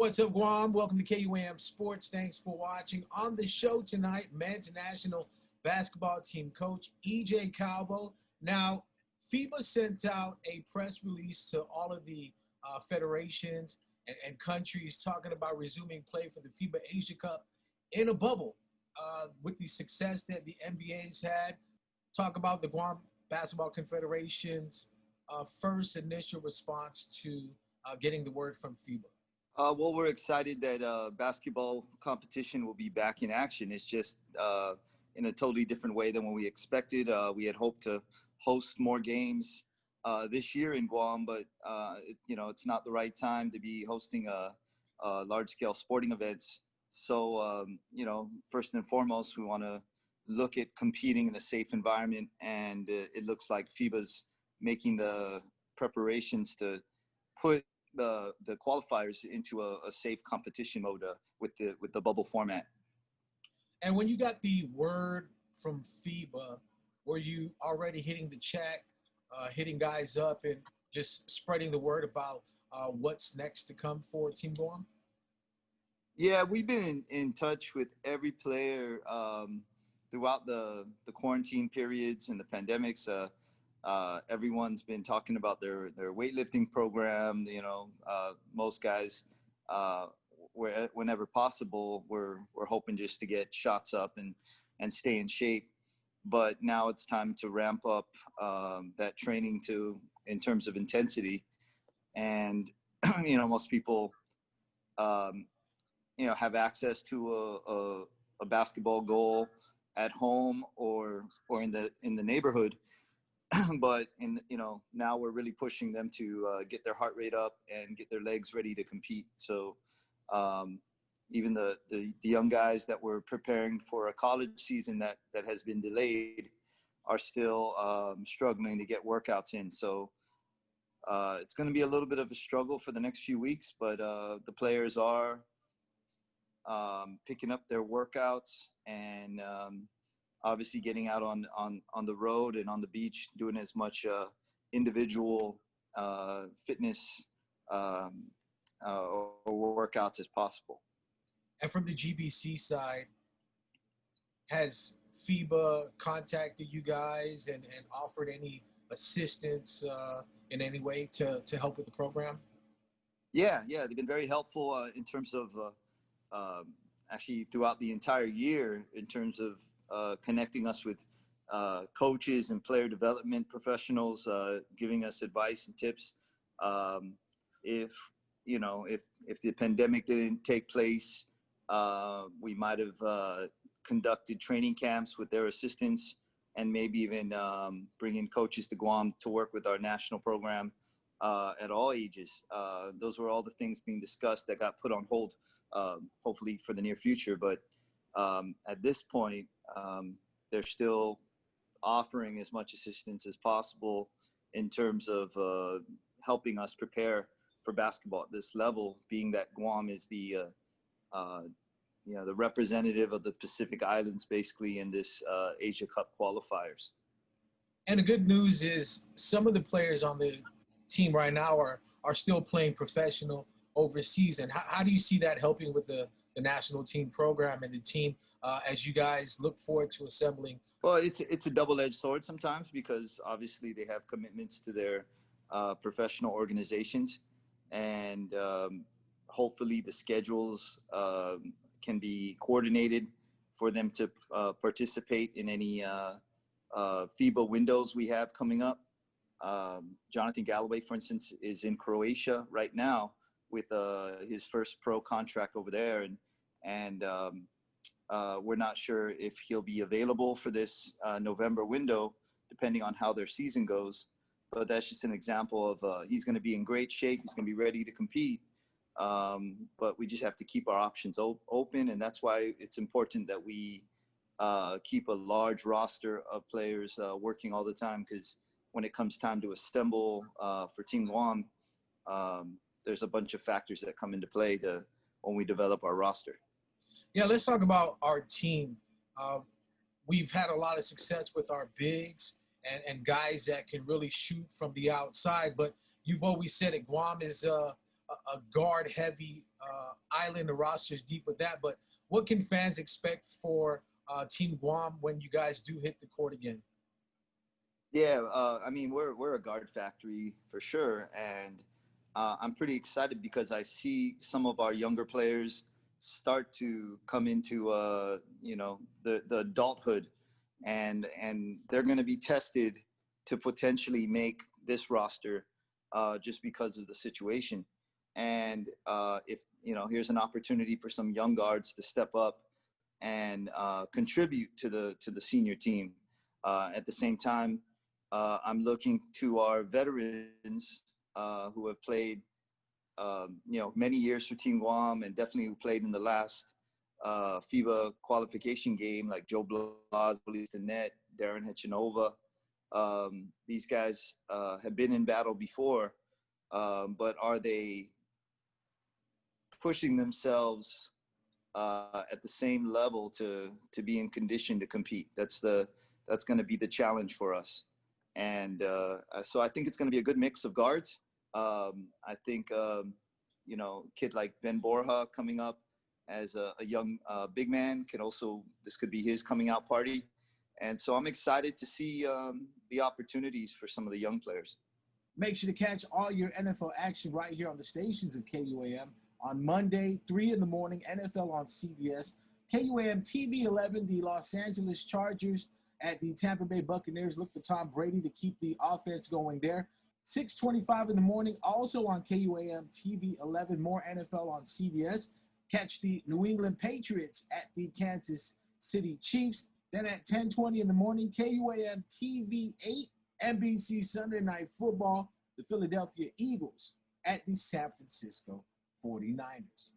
What's up, Guam? Welcome to KUAM Sports. Thanks for watching. On the show tonight, men's national basketball team coach EJ Calvo. Now, FIBA sent out a press release to all of the federations and countries talking about resuming play for the FIBA Asia Cup in a bubble with the success that the NBA's had. Talk about the Guam Basketball Confederation's first initial response to getting the word from FIBA. Well, we're excited that basketball competition will be back in action. It's just in a totally different way than what we expected. We had hoped to host more games this year in Guam, but it's not the right time to be hosting large-scale sporting events. So, first and foremost, we want to look at competing in a safe environment, and it looks like FIBA's making the preparations to put the qualifiers into a safe competition mode with the bubble format. And when you got the word from FIBA, were you already hitting the chat, hitting guys up, and just spreading the word about what's next to come for Team Guam? Yeah, we've been in touch with every player throughout the quarantine periods and the pandemics. Everyone's been talking about their weightlifting program. Most guys, whenever possible, we're hoping just to get shots up and stay in shape. But now it's time to ramp up that training in terms of intensity. And most people have access to a basketball goal at home or in the neighborhood. But now we're really pushing them to get their heart rate up and get their legs ready to compete. So even the young guys that were preparing for a college season that has been delayed are still struggling to get workouts in. So it's going to be a little bit of a struggle for the next few weeks, but the players are picking up their workouts and obviously getting out on the road and on the beach, doing as much individual fitness or workouts as possible. And from the GBC side, has FIBA contacted you guys and offered any assistance in any way to help with the program? Yeah, they've been very helpful in terms of actually throughout the entire year in terms of connecting us with coaches and player development professionals, giving us advice and tips. If the pandemic didn't take place, we might have conducted training camps with their assistance and maybe even bringing coaches to Guam to work with our national program at all ages. Those were all the things being discussed that got put on hold, hopefully for the near future. But at this point, they're still offering as much assistance as possible in terms of helping us prepare for basketball at this level, being that Guam is the representative of the Pacific Islands basically in this Asia Cup qualifiers. And the good news is some of the players on the team right now are still playing professional overseas. And how do you see that helping with the national team program and the team as you guys look forward to assembling? Well, it's a double-edged sword sometimes because obviously they have commitments to their professional organizations, and hopefully the schedules can be coordinated for them to participate in any FIBA windows we have coming up. Jonathan Galloway, for instance, is in Croatia right now with his first pro contract over there, and we're not sure if he'll be available for this November window, depending on how their season goes. But that's just an example of he's going to be in great shape. He's going to be ready to compete. But we just have to keep our options open. And that's why it's important that we keep a large roster of players working all the time, because when it comes time to assemble for Team Guam, there's a bunch of factors that come into play when we develop our roster. Yeah, let's talk about our team. We've had a lot of success with our bigs and guys that can really shoot from the outside, but you've always said it, Guam is a guard-heavy island. The roster's deep with that. But what can fans expect for Team Guam when you guys do hit the court again? Yeah, I mean, we're a guard factory for sure, and I'm pretty excited because I see some of our younger players start to come into the adulthood, and they're going to be tested to potentially make this roster just because of the situation. And if here's an opportunity for some young guards to step up and contribute to the senior team. At the same time, I'm looking to our veterans who have played, many years for Team Guam and definitely who played in the last FIBA qualification game, like Joe Blas, Net, Darren Hechanova. These guys have been in battle before, but are they pushing themselves at the same level to be in condition to compete? That's going to be the challenge for us. And so I think it's going to be a good mix of guards. I think, kid like Ben Borja coming up as a young big man this could be his coming out party. And so I'm excited to see the opportunities for some of the young players. Make sure to catch all your NFL action right here on the stations of KUAM. On Monday, 3 in the morning, NFL on CBS. KUAM TV 11, the Los Angeles Chargers at the Tampa Bay Buccaneers. Look for Tom Brady to keep the offense going there. 6:25 in the morning, also on KUAM TV 11, more NFL on CBS. Catch the New England Patriots at the Kansas City Chiefs. Then at 10:20 in the morning, KUAM TV 8, NBC Sunday Night Football, the Philadelphia Eagles at the San Francisco 49ers.